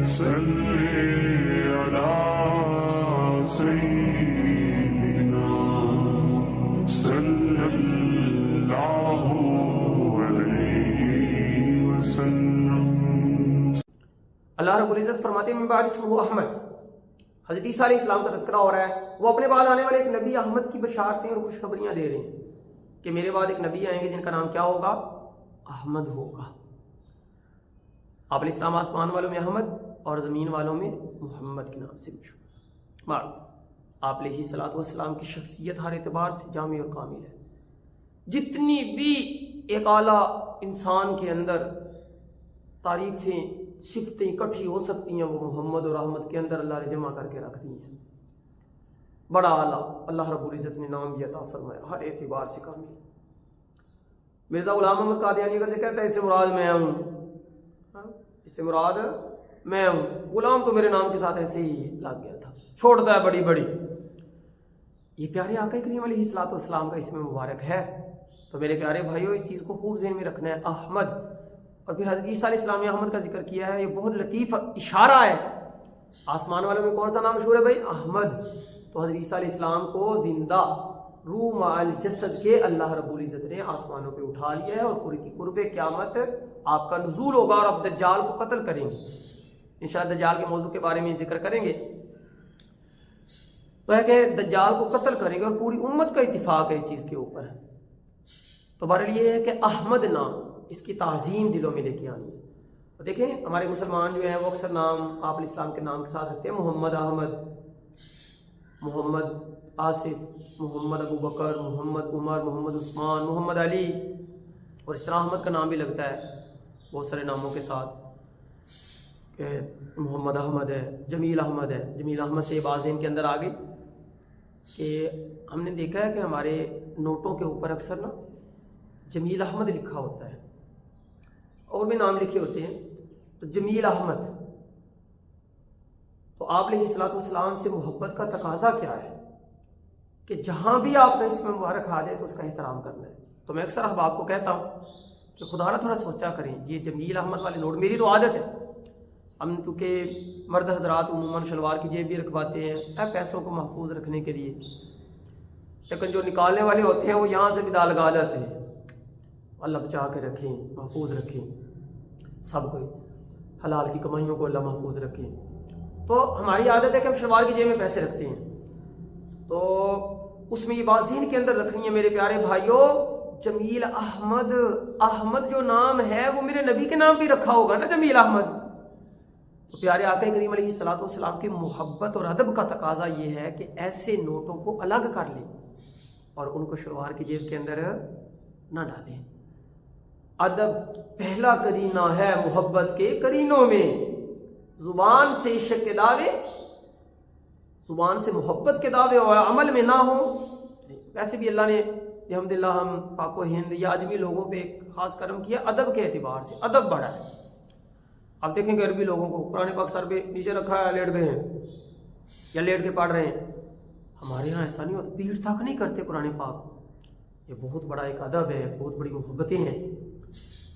सल्ले अला सय्यिदिना सल्लल्लाहु अलैहि वसल्लम। अल्लाह रब्बुल इज्जत फरमाते हैं, बाद इसमें अहमद, हज़रत ईसा अलैहिस्सलाम का तज़किरा हो रहा है। वो अपने बाद आने वाले एक नबी अहमद की बशारतें और खुशखबरियां दे रहे हैं कि मेरे बाद एक नबी आएंगे जिनका नाम क्या होगा? अहमद होगा। आप अलैहिस्सलाम आसमान वालों में अहमद और ज़मीन वालों में मोहम्मद के नाम से मशहूर। मारूफ आप अलैहिस्सलातु वस्सलाम की शख्सियत हर एतबार से जामी और कामिल है। जितनी भी एक आला इंसान के अंदर तारीफें सिफतें इकट्ठी हो सकती हैं, वो मोहम्मद और अहमद के अंदर अल्लाह ने जमा करके रख दी हैं। बड़ा आला अल्लाह रब्बुल इज्जत ने नाम भी अता फरमाया, हर एतबार से कामिल। मिर्जा गुलाम अहमद कादियानी अगर से कहता है इससे मुराद मैं हूँ, इससे मुराद मैं हूँ, गुलाम तो मेरे नाम के साथ ऐसे ही लग गया था, छोड़ता है बड़ी बड़ी। ये प्यारे आका करीम अलैहिस्सलातु वस्सलाम का इसमें मुबारक है। तो मेरे प्यारे भाइयों, इस चीज़ को खूब ज़हन में रखना है। अहमद और फिर हज़रत ईसा अलैहिस्सलाम ने अहमद का जिक्र किया है, ये बहुत लतीफ़ इशारा है। आसमान वालों में कौन सा नाम मशहूर है भाई? अहमद। तो हज़रत ईसा अलैहिस्सलाम को जिंदा रूह माल जसद के अल्लाह रब्बुल इज़्ज़त ने आसमानों पे उठा लिया है और कुर्बे क़यामत आपका नुज़ूल होगा और आप दज्जाल को कत्ल करेंगे। इंशाअल्लाह दज्जाल के मौजू के बारे में जिक्र करेंगे। तो है कि दज्जाल को कत्ल करेंगे और पूरी उम्मत का इत्तिफाक है इस चीज़ के ऊपर। तो बहरहाल ये है कि अहमद नाम, इसकी ताज़ीम दिलों में लेके आनी है। तो देखें हमारे मुसलमान जो हैं वो अक्सर नाम आप इस्लाम के नाम के साथ रखते हैं, मोहम्मद अहमद, मोहम्मद आसिफ, मोहम्मद अबू बकर, मोहम्मद उमर, मोहम्मद उस्मान, मोहम्मद अली, और इस तरह अहमद का नाम भी लगता है बहुत सारे नामों के साथ कि मोहम्मद अहमद है, जमील अहमद है। जमील अहमद से बाज़ इनके अंदर आ गई कि हमने देखा है कि हमारे नोटों के ऊपर अक्सर ना जमील अहमद लिखा होता है और भी नाम लिखे होते हैं। तो जमील अहमद, तो आप अलैहिस्सलातु वस्सलाम से मोहब्बत का तकाजा क्या है कि जहां भी आपका इसमें मुबारक आ जाए तो उसका एहतराम करना है। तो मैं अक्सर अहबाब को कहता हूँ कि खुदा थोड़ा सोचा करें, ये जमील अहमद वाले नोट, मेरी तो आदत है, हम चूँकि मर्द हजरात उमूमन शलवार की जेब भी रखवाते हैं पैसों को महफूज रखने के लिए, लेकिन जो निकालने वाले होते हैं वो यहाँ से भी दाल लगा जाते हैं। अल्लाह बचा के रखें, महफूज रखें, सब कोई हलाल की कमाइयों को अल्लाह महफूज रखें। तो हमारी आदत है कि हम शलवार की जेब में पैसे रखते हैं, तो उसमें ये बात ज़हन के अंदर रखनी है मेरे प्यारे भाइयों। जमील अहमद, अहमद जो नाम है वो मेरे नबी के नाम पे रखा होगा ना, जमील अहमद। तो प्यारे आका करीम अलैहिस्सलातु वस्सलाम की मोहब्बत और अदब का तकाजा ये है कि ऐसे नोटों को अलग कर लें और उनको शलवार की जेब के अंदर ना डालें। अदब पहला करीना है मोहब्बत के करीनों में। जुबान से इश्क के दावे, जुबान से मोहब्बत के दावे और अमल में ना हो। वैसे भी अल्लाह ने अल्हम्दुलिल्लाह हम पाको हिंद या अजमी लोगों पे खास करम किया, अदब के एतबार से अदब बढ़ा है। आप देखेंगे अरबी लोगों को कुरान पाक सर पे नीचे रखा है, लेट गए हैं या लेट के पढ़ रहे हैं। हमारे यहाँ ऐसा नहीं होता, पीठ तक नहीं करते कुरान पाक। ये बहुत बड़ा एक अदब है, बहुत बड़ी मोहब्बतें हैं।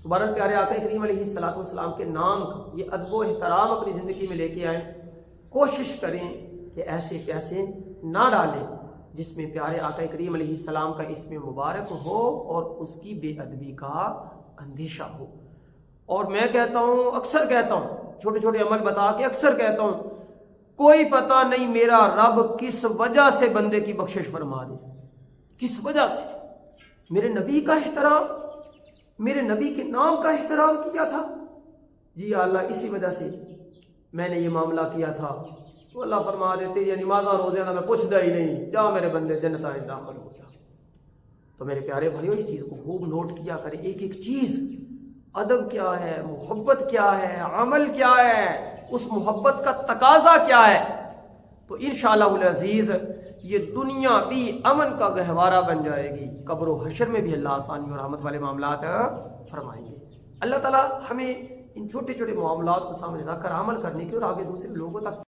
तो बहरहाल प्यारे आका करीम अलैहिस्सलातु वस्सलाम के नाम का ये अदब व एहतराम अपनी ज़िंदगी में लेके आए। कोशिश करें कि ऐसे पैसे ना डालें जिसमें प्यारे आका करीम अलैहिस्सलाम का इसमें मुबारक हो और उसकी बेअदबी का अंदेशा हो। और मैं कहता हूँ, अक्सर कहता हूँ, छोटे छोटे अमल बता के अक्सर कहता हूँ, कोई पता नहीं मेरा रब किस वजह से बंदे की बख्शिश फरमा दे, किस वजह से। मेरे नबी का एहतराम, मेरे नबी के नाम का एहतराम किया था, जी अल्लाह इसी वजह से मैंने ये मामला किया था। तो अल्लाह फरमा देते ये नमाज़ा रोज़े ना मैं पूछता ही नहीं, जाओ मेरे बंदे जन्नत में दाखिल हो जा। तो मेरे प्यारे भाइयों इस चीज़ को खूब नोट किया करें, एक एक चीज़। अदब क्या है, मोहब्बत क्या है, अमल क्या है, उस मोहब्बत का तकाजा क्या है। तो इंशाअल्लाह अज़ीज़ ये दुनिया भी अमन का गहवारा बन जाएगी, कब्र व हशर में भी अल्लाह आसानी और रहमत वाले मामलात फरमाएंगे। अल्लाह ताला हमें इन छोटे छोटे मामलात को सामने रखकर अमल करने की और आगे दूसरे लोगों तक